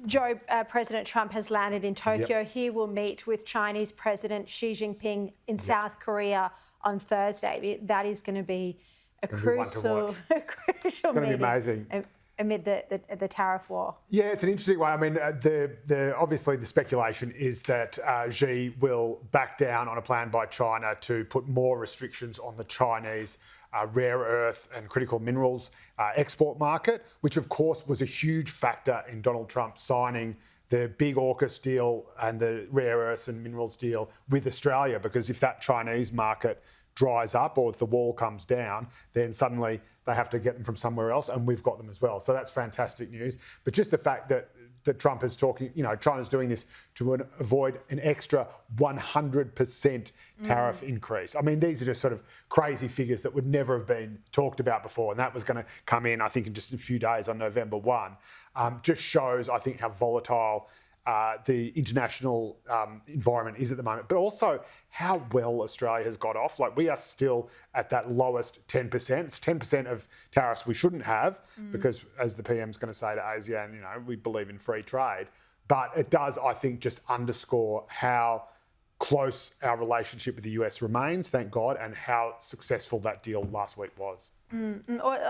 Joe, President Trump has landed in Tokyo. Yep. He will meet with Chinese President Xi Jinping in South Korea on Thursday. That is going to be a crucial meeting. Be amazing. Amid the tariff war. Yeah, it's an interesting one. I mean, obviously the speculation is that Xi will back down on a plan by China to put more restrictions on the Chinese rare earth and critical minerals export market, which of course was a huge factor in Donald Trump signing the big AUKUS deal and the rare earths and minerals deal with Australia, because if that Chinese market dries up or if the wall comes down, then suddenly they have to get them from somewhere else, and we've got them as well. So that's fantastic news. But just the fact that Trump is talking, China's doing this to avoid an extra 100% tariff increase. I mean, these are just sort of crazy figures that would never have been talked about before, and that was going to come in, I think, in just a few days on November 1. Just shows, I think, how volatile the international environment is at the moment, but also how well Australia has got off. Like, we are still at that lowest 10%. It's 10% of tariffs we shouldn't have because, as the PM's going to say to ASEAN, we believe in free trade. But it does, I think, just underscore how close our relationship with the US remains, thank God, and how successful that deal last week was.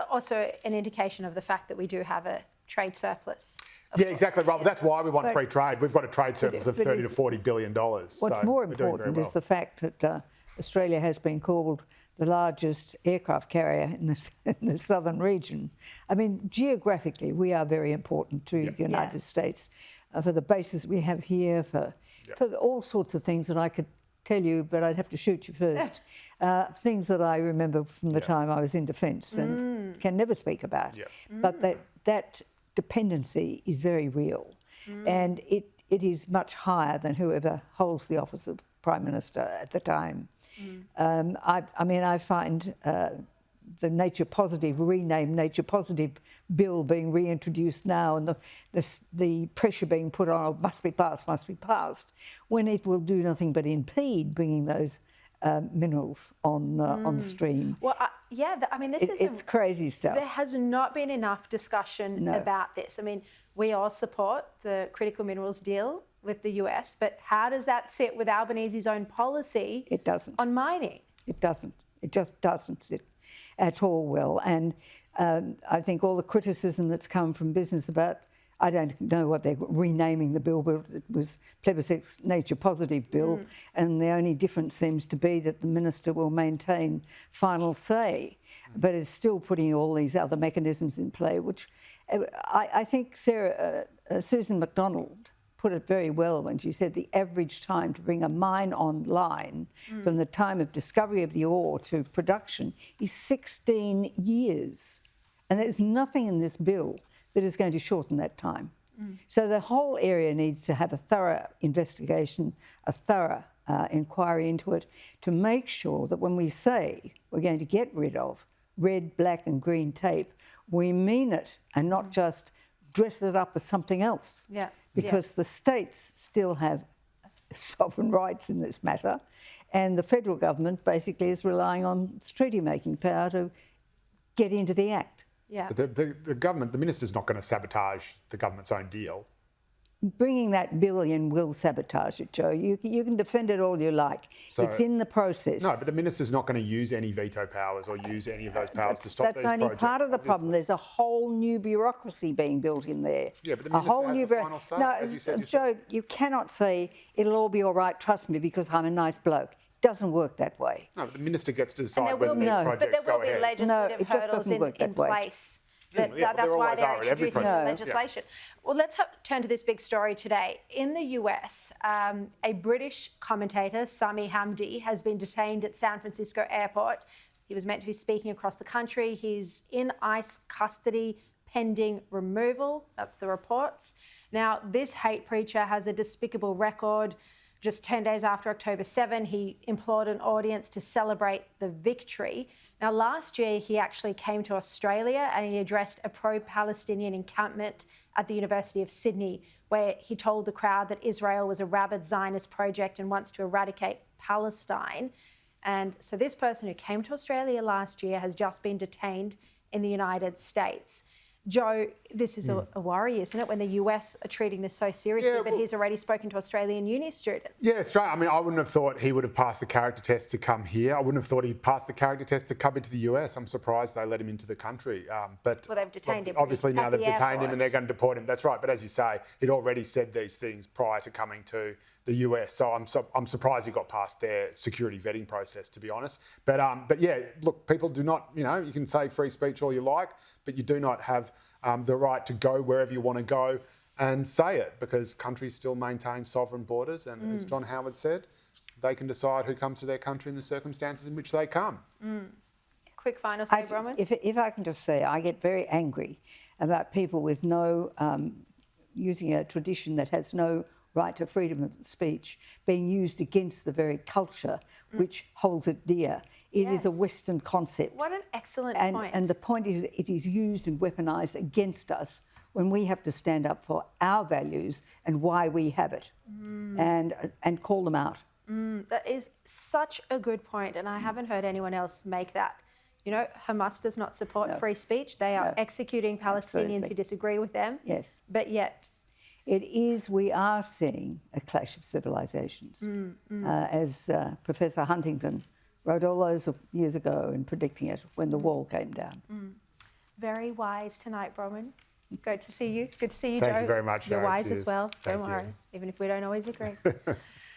Also an indication of the fact that we do have a trade surplus. Yeah, exactly right. Well, that's why we want free trade. We've got a trade surplus of $30 to $40 billion. What's more important is the fact that Australia has been called the largest aircraft carrier in the southern region. I mean, geographically, we are very important to the United States for the bases we have here, for all sorts of things that I could tell you, but I'd have to shoot you first. Things that I remember from the time I was in defence and can never speak about. But that dependency is very real, and it is much higher than whoever holds the office of Prime Minister at the time. I find the nature positive, renamed nature positive bill being reintroduced now, and the pressure being put on, must be passed, when it will do nothing but impede bringing those minerals on stream. Well, it's crazy stuff. There has not been enough discussion about this. I mean, we all support the critical minerals deal with the US, but how does that sit with Albanese's own policy? It doesn't. On mining? It doesn't. It just doesn't sit at all well. And I think all the criticism that's come from business about, I don't know what they're renaming the bill, but it was plebiscite's nature positive bill, and the only difference seems to be that the minister will maintain final say, but it's still putting all these other mechanisms in play, which I think Susan McDonald put it very well when she said the average time to bring a mine online from the time of discovery of the ore to production is 16 years. And there's nothing in this bill that is going to shorten that time. So the whole area needs to have a thorough investigation, a thorough inquiry into it, to make sure that when we say we're going to get rid of red, black and green tape, we mean it and not just dress it up as something else. Because the states still have sovereign rights in this matter, and the federal government basically is relying on its treaty-making power to get into the act. But the government, the minister's not going to sabotage the government's own deal. Bringing that bill in will sabotage it, Joe. You can defend it all you like. So, it's in the process. No, but the minister's not going to use any veto powers or use any of those powers to stop these projects. That's only part of the problem. There's a whole new bureaucracy being built in there. Yeah, but the minister has the final say, as you said yourself. Joe, you cannot say, it'll all be all right, trust me, because I'm a nice bloke. Doesn't work that way. No, but the minister gets to decide whether these projects go ahead. But there will be legislative hurdles in place. That's why they're introducing legislation. Well, let's turn to this big story today. In the US, a British commentator, Sami Hamdi, has been detained at San Francisco airport. He was meant to be speaking across the country. He's in ICE custody pending removal. That's the reports. Now, this hate preacher has a despicable record. Just 10 days after October 7, he implored an audience to celebrate the victory. Now, last year, he actually came to Australia and he addressed a pro-Palestinian encampment at the University of Sydney, where he told the crowd that Israel was a rabid Zionist project and wants to eradicate Palestine. And so this person who came to Australia last year has just been detained in the United States. Joe, this is a worry, isn't it, when the US are treating this so seriously, but he's already spoken to Australian uni students? Yeah, straight. I mean, I wouldn't have thought he would have passed the character test to come here. I wouldn't have thought he'd passed the character test to come into the US. I'm surprised they let him into the country. But well, they've detained him. Obviously now they've detained him and they're going to deport him. That's right. But as you say, he'd already said these things prior to coming to the US. So I'm surprised he got past their security vetting process, to be honest. But yeah, look, people do not, you can say free speech all you like, but you do not have the right to go wherever you want to go and say it, because countries still maintain sovereign borders. And as John Howard said, they can decide who comes to their country in the circumstances in which they come. Quick final say, Bronwyn? If I can just say, I get very angry about people with no, using a tradition that has no right to freedom of speech being used against the very culture which holds it dear. It is a Western concept. What an excellent point. And the point is, it is used and weaponised against us when we have to stand up for our values and why we have it, and call them out. That is such a good point, and I haven't heard anyone else make that. Hamas does not support free speech. They are executing Palestinians who disagree with them. Yes. But yet... we are seeing a clash of civilisations. As Professor Huntington wrote all those years ago in predicting it when the wall came down. Very wise tonight, Bronwyn. Good to see you. Good to see you, Joe. Thank you very much. You're wise Cheers. as well. Thank Don't you. worry, even if we don't always agree.